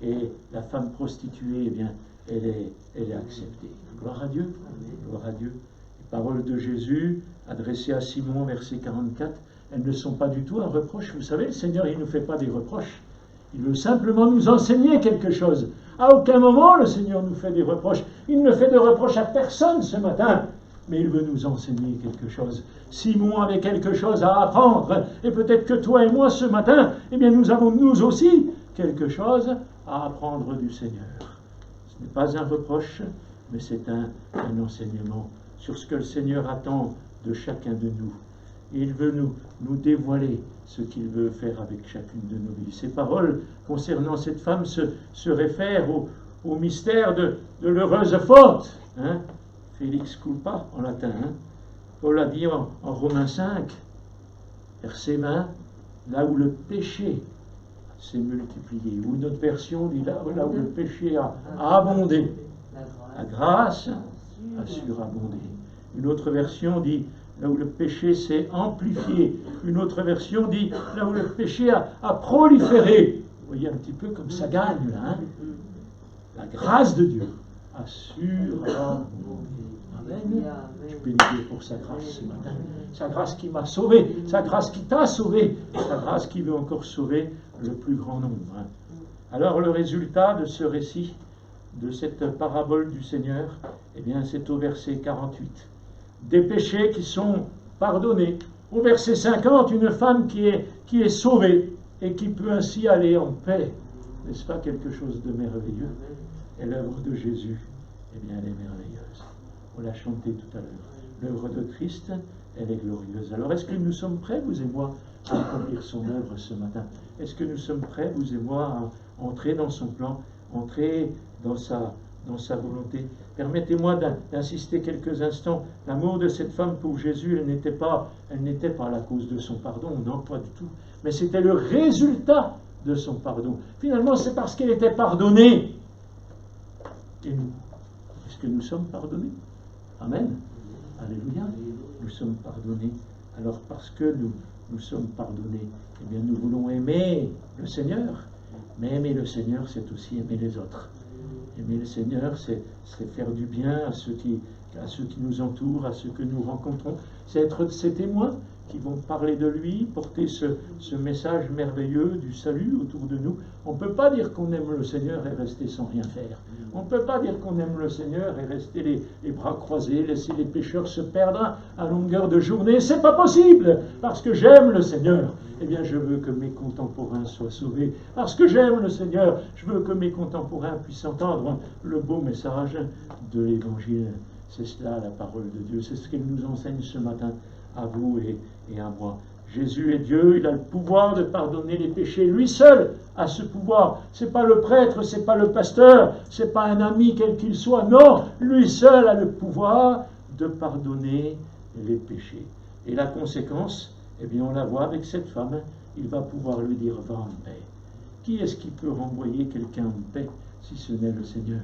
et la femme prostituée, eh bien, elle est acceptée. Gloire à Dieu. Gloire à Dieu. Les paroles de Jésus adressées à Simon, verset 44, elles ne sont pas du tout un reproche. Vous savez, le Seigneur, il ne nous fait pas des reproches. Il veut simplement nous enseigner quelque chose. À aucun moment, le Seigneur nous fait des reproches. Il ne fait de reproches à personne ce matin, mais il veut nous enseigner quelque chose. Simon avait quelque chose à apprendre, et peut-être que toi et moi, ce matin, eh bien, nous avons nous aussi quelque chose à apprendre du Seigneur. Ce n'est pas un reproche, mais c'est un enseignement sur ce que le Seigneur attend de chacun de nous. Il veut nous dévoiler ce qu'il veut faire avec chacune de nos vies. Ces paroles concernant cette femme se réfèrent au mystère de l'heureuse faute. Hein? Felix culpa en latin. Hein? Paul a dit en Romains 5, verset 20, là où le péché s'est multiplié, ou une autre version dit là où le péché a abondé, la grâce a surabondé. Une autre version dit là où le péché s'est amplifié. Une autre version dit là où le péché a proliféré. Vous voyez un petit peu comme ça gagne là. Hein? La grâce de Dieu a surabondé. Amen. Je peux dire pour sa grâce ce matin. Sa grâce qui m'a sauvé, sa grâce qui t'a sauvé, sa grâce qui veut encore sauver le plus grand nombre. Hein? Alors le résultat de ce récit, de cette parabole du Seigneur, eh bien c'est au verset 48. Des péchés qui sont pardonnés. Au verset 50, une femme qui est sauvée et qui peut ainsi aller en paix. N'est-ce pas quelque chose de merveilleux? Et l'œuvre de Jésus, eh bien, elle est merveilleuse. On l'a chanté tout à l'heure. L'œuvre de Christ, elle est glorieuse. Alors, est-ce que nous sommes prêts, vous et moi, à accomplir son œuvre ce matin? Est-ce que nous sommes prêts, vous et moi, à entrer dans son plan, entrer dans sa volonté? Permettez-moi d'insister quelques instants. L'amour de cette femme pour Jésus, elle n'était pas à la cause de son pardon, non, pas du tout. Mais c'était le résultat de son pardon. Finalement, c'est parce qu'elle était pardonnée. Et nous, est-ce que nous sommes pardonnés? Amen. Alléluia. Nous sommes pardonnés. Alors, parce que nous sommes pardonnés, eh bien, nous voulons aimer le Seigneur. Mais aimer le Seigneur, c'est aussi aimer les autres. Aimer le Seigneur, c'est faire du bien à ceux qui nous entourent, à ceux que nous rencontrons. C'est être ces témoins qui vont parler de lui, porter ce message merveilleux du salut autour de nous. On ne peut pas dire qu'on aime le Seigneur et rester sans rien faire. On ne peut pas dire qu'on aime le Seigneur et rester les bras croisés, laisser les pécheurs se perdre à longueur de journée. C'est pas possible, parce que j'aime le Seigneur. Eh bien, je veux que mes contemporains soient sauvés. Parce que j'aime le Seigneur, je veux que mes contemporains puissent entendre le beau message de l'Évangile. C'est cela la parole de Dieu. C'est ce qu'elle nous enseigne ce matin, à vous et à moi. Jésus est Dieu, il a le pouvoir de pardonner les péchés. Lui seul a ce pouvoir. C'est pas le prêtre, c'est pas le pasteur, c'est pas un ami quel qu'il soit. Non, lui seul a le pouvoir de pardonner les péchés. Et la conséquence, eh bien, on la voit avec cette femme. Il va pouvoir lui dire, va en paix. Qui est-ce qui peut renvoyer quelqu'un en paix si ce n'est le Seigneur?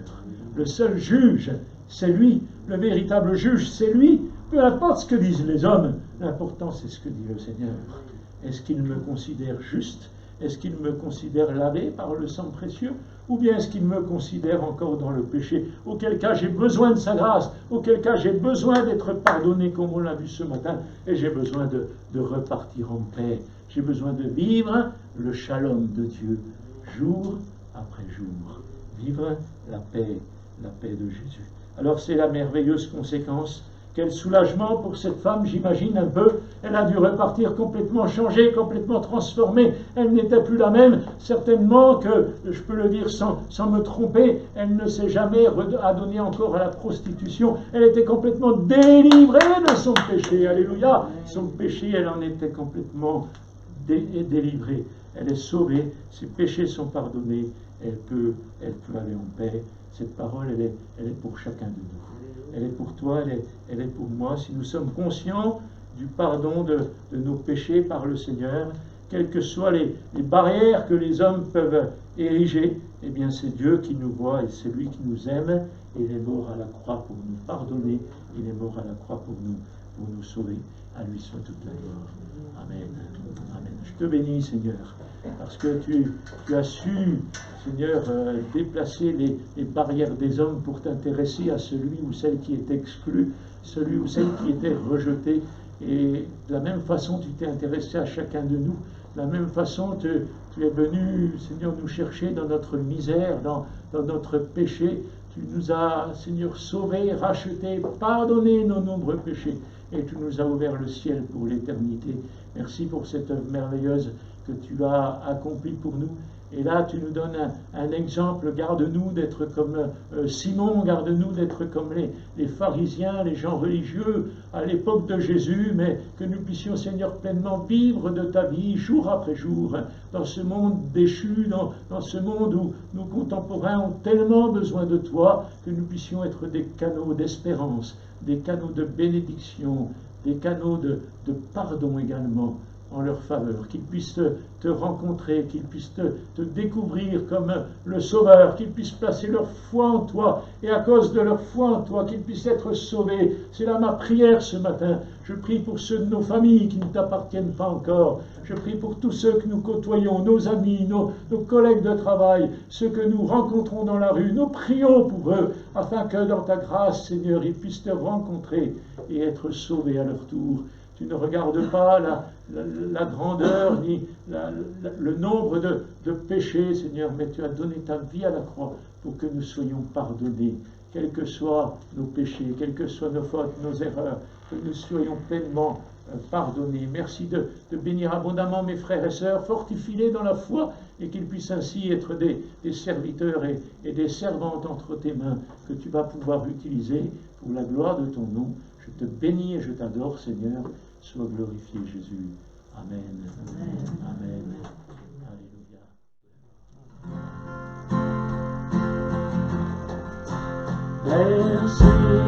Le seul juge, c'est lui. Le véritable juge, c'est lui. Peu importe ce que disent les hommes, l'important c'est ce que dit le Seigneur. Est-ce qu'il me considère juste? Est-ce qu'il me considère lavé par le sang précieux? Ou bien est-ce qu'il me considère encore dans le péché? Auquel cas j'ai besoin de sa grâce, auquel cas j'ai besoin d'être pardonné comme on l'a vu ce matin, et j'ai besoin de repartir en paix. J'ai besoin de vivre le shalom de Dieu, jour après jour. Vivre la paix de Jésus. Alors c'est la merveilleuse conséquence. Quel soulagement pour cette femme, j'imagine un peu. Elle a dû repartir complètement changée, complètement transformée. Elle n'était plus la même. Certainement que, je peux le dire sans me tromper, elle ne s'est jamais adonnée encore à la prostitution. Elle était complètement délivrée de son péché. Alléluia. Son péché, elle en était complètement délivrée. Elle est sauvée. Ses péchés sont pardonnés. Elle peut aller en paix. Cette parole, elle est pour chacun de nous. Elle est pour toi, elle est pour moi. Si nous sommes conscients du pardon de nos péchés par le Seigneur, quelles que soient les barrières que les hommes peuvent ériger, eh bien c'est Dieu qui nous voit et c'est lui qui nous aime Il est mort à la croix pour nous pardonner. Il est mort à la croix pour nous sauver. À lui soit toute la gloire. Amen. Amen. Je te bénis, Seigneur, parce que tu as su, Seigneur, déplacer les barrières des hommes pour t'intéresser à celui ou celle qui est exclu, celui ou celle qui était rejeté. Et de la même façon, tu t'es intéressé à chacun de nous. De la même façon, tu es venu, Seigneur, nous chercher dans notre misère, dans notre péché. Tu nous as, Seigneur, sauvés, rachetés, pardonné nos nombreux péchés. Et tu nous as ouvert le ciel pour l'éternité. Merci pour cette œuvre merveilleuse que tu as accomplie pour nous. Et là, tu nous donnes un exemple. Garde-nous d'être comme Simon, garde-nous d'être comme les pharisiens, les gens religieux à l'époque de Jésus, mais que nous puissions, Seigneur, pleinement vivre de ta vie, jour après jour, dans ce monde déchu, dans ce monde où nos contemporains ont tellement besoin de toi, que nous puissions être des canaux d'espérance, des canaux de bénédiction, des canaux de pardon également, en leur faveur, qu'ils puissent te rencontrer, qu'ils puissent te découvrir comme le Sauveur, qu'ils puissent placer leur foi en toi, et à cause de leur foi en toi, qu'ils puissent être sauvés. C'est là ma prière ce matin. Je prie pour ceux de nos familles qui ne t'appartiennent pas encore. Je prie pour tous ceux que nous côtoyons, nos amis, nos collègues de travail, ceux que nous rencontrons dans la rue. Nous prions pour eux, afin que dans ta grâce, Seigneur, ils puissent te rencontrer et être sauvés à leur tour. Tu ne regardes pas la grandeur ni le nombre de péchés, Seigneur, mais tu as donné ta vie à la croix pour que nous soyons pardonnés, quels que soient nos péchés, quelles que soient nos fautes, nos erreurs, que nous soyons pleinement pardonnés. Merci de bénir abondamment mes frères et sœurs, fortifie-les dans la foi et qu'ils puissent ainsi être des serviteurs et des servantes entre tes mains que tu vas pouvoir utiliser pour la gloire de ton nom. Je te bénis et je t'adore, Seigneur. Sois glorifié, Jésus. Amen. Amen. Alléluia. Merci.